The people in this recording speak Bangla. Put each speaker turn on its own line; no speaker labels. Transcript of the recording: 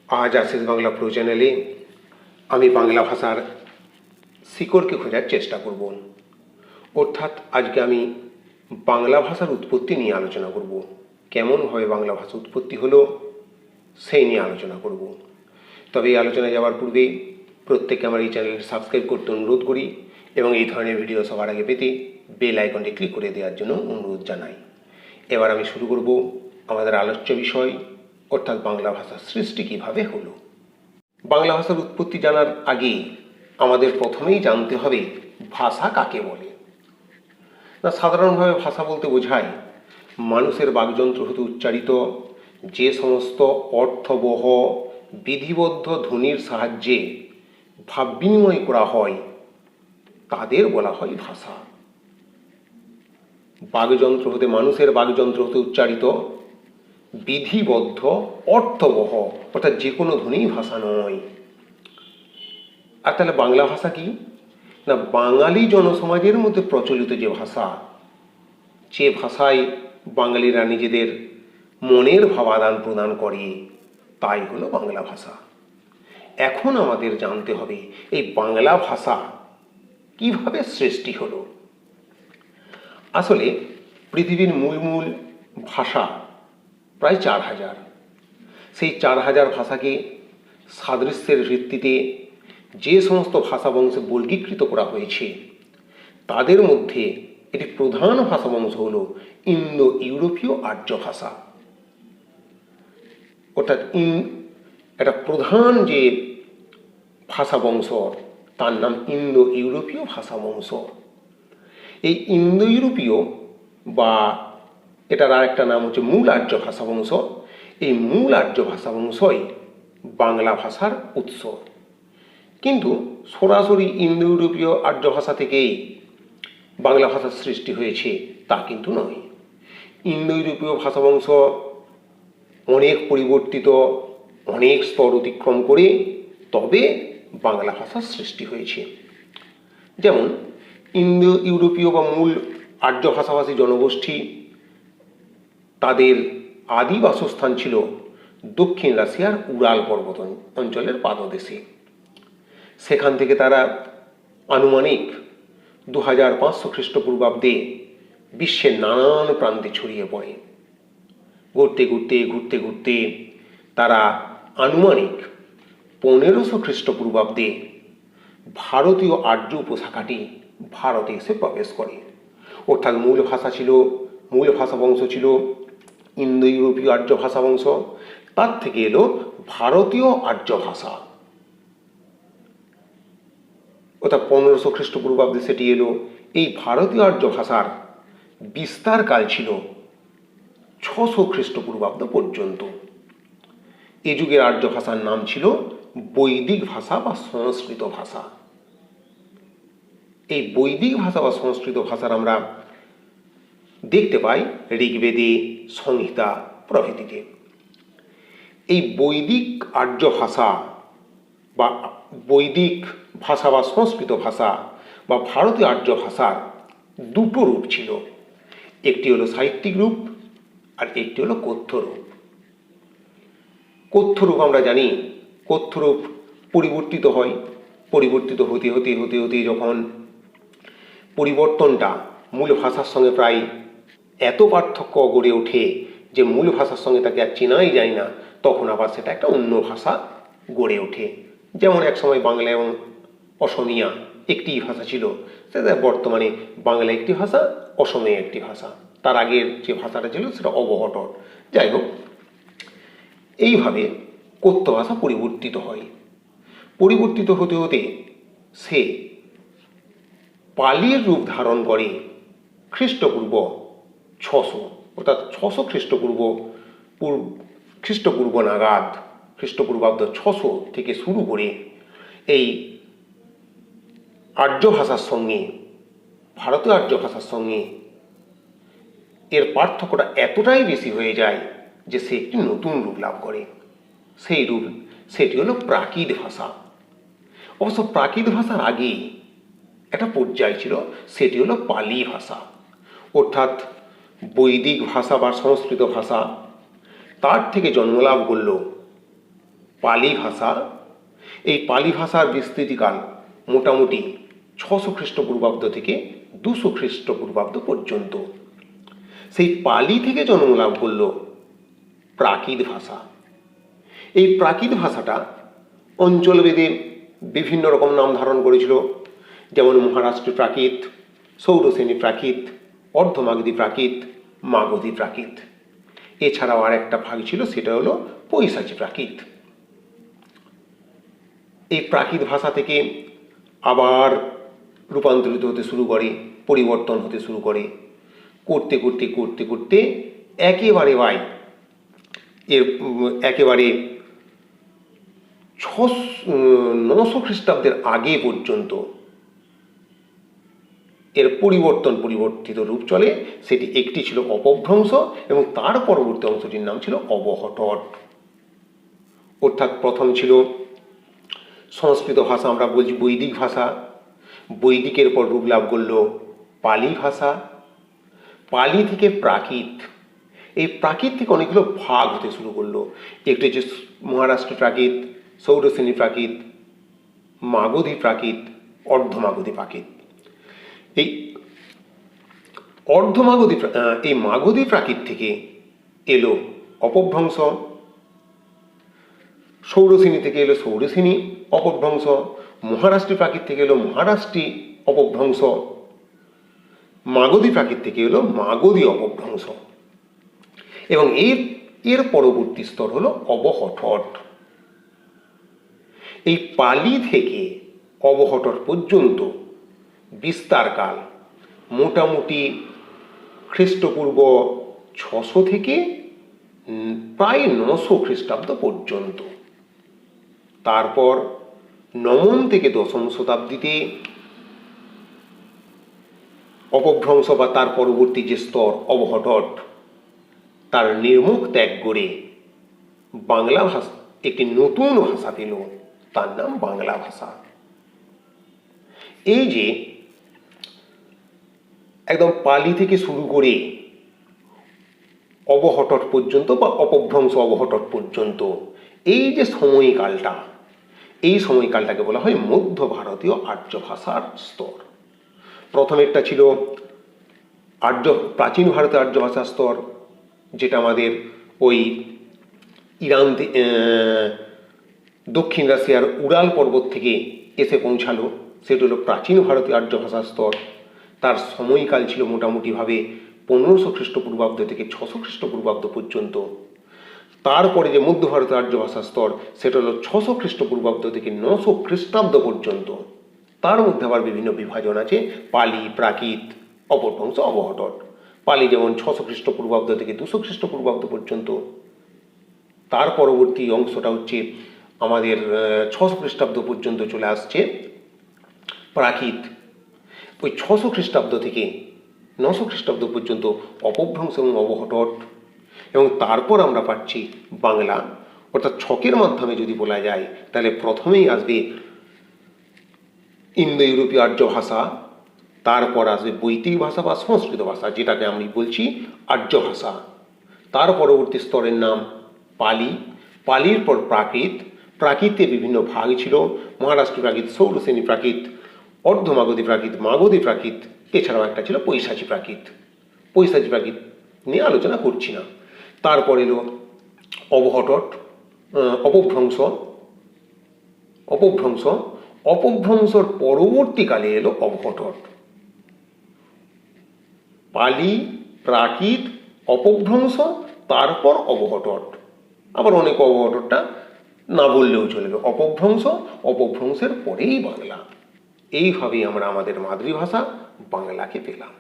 আজ আশিস বাংলা প্রো চ্যানেলে আমি বাংলা ভাষার শিকড়কে খোঁজার চেষ্টা করব। অর্থাৎ আজকে আমি বাংলা ভাষার উৎপত্তি নিয়ে আলোচনা করব। কেমনভাবে বাংলা ভাষা উৎপত্তি হলো সেই নিয়ে আলোচনা করব। তবে এই আলোচনায় যাওয়ার পূর্বে প্রত্যেককে আমার এই চ্যানেলটি সাবস্ক্রাইব করতে অনুরোধ করি এবং এই ধরনের ভিডিও সবার আগে পেতে বেল আইকনটি ক্লিক করে দেওয়ার জন্য অনুরোধ জানাই। এবার আমি শুরু করব আমাদের আলোচ্য বিষয়, অর্থাৎ বাংলা ভাষার সৃষ্টি কীভাবে হলো। বাংলা ভাষার উৎপত্তি জানার আগে আমাদের প্রথমেই জানতে হবে ভাষা কাকে বলে। না, সাধারণভাবে ভাষা বলতে বোঝায় মানুষের বাকযন্ত্র হতে উচ্চারিত যে সমস্ত অর্থবহ বিধিবদ্ধ ধ্বনির সাহায্যে ভাব বিনিময় করা হয় তাদের বলা হয় ভাষা। বাকযন্ত্র হতে মানুষের বাকযন্ত্র হতে উচ্চারিত বিধিবদ্ধ অর্থবহ অর্থাৎ যে কোনো ধ্বনিই ভাষা নয়। আর তাহলে বাংলা ভাষা কি না, বাঙালি জনসমাজের মধ্যে প্রচলিত যে ভাষা, যে ভাষায় বাঙালিরা নিজেদের মনের ভাব আদান প্রদান করে, তাই হলো বাংলা ভাষা। এখন আমাদের জানতে হবে এই বাংলা ভাষা কিভাবে সৃষ্টি হলো। আসলে পৃথিবীর মূল ভাষা প্রায় 4000। সেই 4000 ভাষাকে সাদৃশ্যের ভিত্তিতে যে সমস্ত ভাষা বংশে বর্গীকৃত করা হয়েছে তাদের মধ্যে একটি প্রধান ভাষা বংশ হল ইন্দো ইউরোপীয় আর্য ভাষা। অর্থাৎ একটা প্রধান যে ভাষা বংশ তার নাম ইন্দো ইউরোপীয় ভাষা বংশ। এই ইন্দো ইউরোপীয় বা এটার আর একটা নাম হচ্ছে মূল আর্য ভাষা বংশ। এই মূল আর্য ভাষা বংশই বাংলা ভাষার উৎস। কিন্তু সরাসরি ইন্দো ইউরোপীয় আর্য ভাষা থেকেই বাংলা ভাষার সৃষ্টি হয়েছে তা কিন্তু নয়। ইন্দো ইউরোপীয় ভাষা বংশ অনেক পরিবর্তিত, অনেক স্তর অতিক্রম করে তবে বাংলা ভাষার সৃষ্টি হয়েছে। যেমন ইন্দো ইউরোপীয় বা মূল আর্য ভাষাভাষী জনগোষ্ঠী, তাদের আদি বাসস্থান ছিল দক্ষিণ রাশিয়ার উরাল পর্বত অঞ্চলের পাদদেশে। সেখান থেকে তারা আনুমানিক 2500 খ্রিস্টপূর্বাব্দে বিশ্বের নানান প্রান্তে ছড়িয়ে পড়ে। ঘুরতে ঘুরতে তারা আনুমানিক 1500 খ্রিস্টপূর্বাব্দে ভারতীয় আর্য উপশাখাটি ভারতে এসে প্রবেশ করে। অর্থাৎ মূল ভাষা বংশ ছিল ইন্দো ইউরোপীয় আর্য ভাষা বংশ, তার থেকে এলো ভারতীয় আর্য ভাষা। অর্থাৎ 1500 খ্রিস্টপূর্বাব্দে সেটি এলো। এই ভারতীয় আর্য ভাষার বিস্তার কাল ছিল 600 খ্রিস্টপূর্বাব্দ পর্যন্ত। এ যুগের আর্য ভাষার নাম ছিল বৈদিক ভাষা বা সংস্কৃত ভাষা। এই বৈদিক ভাষা বা সংস্কৃত ভাষার আমরা দেখতে পাই ঋগ্বেদে, সংহিতা প্রভৃতিতে। এই বৈদিক আর্য ভাষা বা বৈদিক ভাষা বা সংস্কৃত ভাষা বা ভারতীয় আর্য ভাষার দুটো রূপ ছিল। একটি হলো সাহিত্যিক রূপ আর একটি হলো কথ্য রূপ। কথ্য রূপ আমরা জানি, কথ্য রূপ পরিবর্তিত হয়। পরিবর্তিত হতে হতে যখন পরিবর্তনটা মূল ভাষার সঙ্গে প্রায় এত পার্থক্য গড়ে ওঠে যে মূল ভাষার সঙ্গে তাকে আর চেনাই যায় না, তখন আবার সেটা একটা অন্য ভাষা গড়ে ওঠে। যেমন একসময় বাংলা এবং অসমিয়া একটি ভাষা ছিল, সেটা বর্তমানে বাংলা একটি ভাষা, অসমিয়া একটি ভাষা। তার আগের যে ভাষাটা ছিল সেটা অবহটন। যাই হোক, এইভাবে কথ্য ভাষা পরিবর্তিত হয়। পরিবর্তিত হতে হতে সে পালির রূপ ধারণ করে খ্রিস্টপূর্ব 600, অর্থাৎ 600 খ্রিস্টপূর্ব নাগাদ, খ্রিস্টপূর্বাব্দ 600 থেকে শুরু করে এই আর্য ভাষার সঙ্গে, ভারতীয় আর্য ভাষার সঙ্গে এর পার্থক্যটা এতটাই বেশি হয়ে যায় যে সে একটি নতুন রূপ লাভ করে। সেটি হলো প্রাকৃত ভাষা। অবশ্য প্রাকৃত ভাষার আগে একটা পর্যায় ছিল, সেটি হলো পালি ভাষা। অর্থাৎ বৈদিক ভাষা বা সংস্কৃত ভাষা, তার থেকে জন্মলাভ করল পালি ভাষা। এই পালি ভাষার বিস্তৃতিকাল মোটামুটি 600 খ্রিস্টপূর্বাব্দ থেকে 200 খ্রিস্টপূর্বাব্দ পর্যন্ত। সেই পালি থেকে জন্ম লাভ করল প্রাকৃত ভাষা। এই প্রাকৃত ভাষাটা অঞ্চলভেদে বিভিন্ন রকম নাম ধারণ করেছিল, যেমন মহারাষ্ট্র প্রাকৃত, সৌরসেনী প্রাকৃত, অর্ধমাগধী প্রাকৃত, মাগধী প্রাকৃত। এছাড়াও আর একটা ভাগ ছিল, সেটা হলো পৈশাচী প্রাকৃত। এই প্রাকৃত ভাষা থেকে আবার রূপান্তরিত হতে শুরু করে, পরিবর্তন হতে শুরু করে, করতে করতে করতে করতে একেবারে একেবারে 900 খ্রিস্টাব্দের আগে পর্যন্ত এর পরিবর্তিত রূপ চলে। সেটি একটি ছিল অপভ্রংশ এবং তার পরবর্তী অংশটির নাম ছিল অবহট্ট। অর্থাৎ প্রথম ছিল সংস্কৃত ভাষা, আমরা বলছি বৈদিক ভাষা। বৈদিকের পর রূপ লাভ করল পালি ভাষা। পালি থেকে প্রাকৃত। এই প্রাকৃত থেকে অনেকগুলো ভাগ হতে শুরু করলো। একটি হচ্ছে মহারাষ্ট্র প্রাকৃত, সৌরসেনী প্রাকৃত, মাগধী প্রাকৃত, অর্ধমাগধী প্রাকৃত। এই মাগধী প্রাকৃত থেকে এলো অপভ্রংশ। সৌরসেনী থেকে এলো সৌরসেনী অপভ্রংশ। মহারাষ্ট্রী প্রাকৃত থেকে এলো মহারাষ্ট্রী অপভ্রংশ। মাগধী প্রাকৃত থেকে এলো মাগধী অপভ্রংশ। এবং এর পরবর্তী স্তর হলো অবহট্ট। এই পালি থেকে অবহট্ট পর্যন্ত বিস্তারকাল মোটামুটি খ্রিস্টপূর্ব 600 থেকে প্রায় 900 খ্রিস্টাব্দ পর্যন্ত। তারপর 9ম থেকে 10ম শতাব্দীতে অপভ্রংশ বা তার পরবর্তী যে স্তর অবহট্ট, তার নির্মুখ ত্যাগ করে বাংলা ভাষা একটি নতুন ভাষা পেল, তার নাম বাংলা ভাষা। এই যে একদম পালি থেকে শুরু করে অবহট্ট পর্যন্ত বা অপভ্রংশ অবহট্ট পর্যন্ত এই যে সময়কালটা, এই সময়কালটাকে বলা হয় মধ্য ভারতীয় আর্য ভাষার স্তর। প্রথমেরটা ছিল প্রাচীন ভারতের আর্য ভাষার স্তর, যেটা আমাদের ওই ইরান, দক্ষিণ রাশিয়ার উড়াল পর্বত থেকে এসে পৌঁছালো। সেটা হলো প্রাচীন ভারতীয় আর্য ভাষার স্তর। তার সময়কাল ছিল মোটামুটিভাবে 1500 খ্রিস্টপূর্বাব্দ থেকে 600 খ্রিস্টপূর্বাব্দ পর্যন্ত। তারপরে যে মধ্য ভারতীয় আর্য ভাষার স্তর, সেটা হলো 600 খ্রিস্টপূর্বাব্দ থেকে 900 খ্রিস্টাব্দ পর্যন্ত। তার মধ্যে আবার বিভিন্ন বিভাজন আছে, পালি, প্রাকৃত, অপভ্রংশ, অবহট্ট। পালি যেমন 600 খ্রিস্টপূর্বাব্দ থেকে 200 খ্রিস্টপূর্বাব্দ পর্যন্ত। তার পরবর্তী অংশটা হচ্ছে আমাদের 600 খ্রিস্টাব্দ পর্যন্ত চলে আসছে প্রাকৃত। ওই 600 খ্রিস্টাব্দ থেকে 900 খ্রিস্টাব্দ পর্যন্ত অপভ্রংশ এবং অবহট্ট। এবং তারপর আমরা পাচ্ছি বাংলা। অর্থাৎ ছকের মাধ্যমে যদি বলা যায়, তাহলে প্রথমেই আসবে ইন্দো ইউরোপীয় আর্য ভাষা, তারপর আসবে বৈদিক ভাষা বা সংস্কৃত ভাষা, যেটাকে আমি বলছি আর্য ভাষা। তার পরবর্তী স্তরের নাম পালি। পালির পর প্রাকৃত। প্রাকৃতে বিভিন্ন ভাগ ছিল, মহারাষ্ট্র প্রাকৃত, সৌরসেনী প্রাকৃত, অর্ধমাগধী প্রাকৃত, মাগধী প্রাকৃত। এছাড়াও একটা ছিল পৈশাচী প্রাকৃত। পৈশাচী প্রাকৃত নিয়ে আলোচনা করছি না। তারপর এলো অবহট্ট, অপভ্রংশ। অপভ্রংশর পরবর্তীকালে এলো অবহট্ট। পালি, প্রাকৃত, অপভ্রংশ, তারপর অবহট্ট। আবার অনেক অবহট্টটা না বললেও চলবে। অপভ্রংশের পরেই বাংলা। এইভাবেই আমরা আমাদের মাতৃভাষা বাংলাকে পেলাম।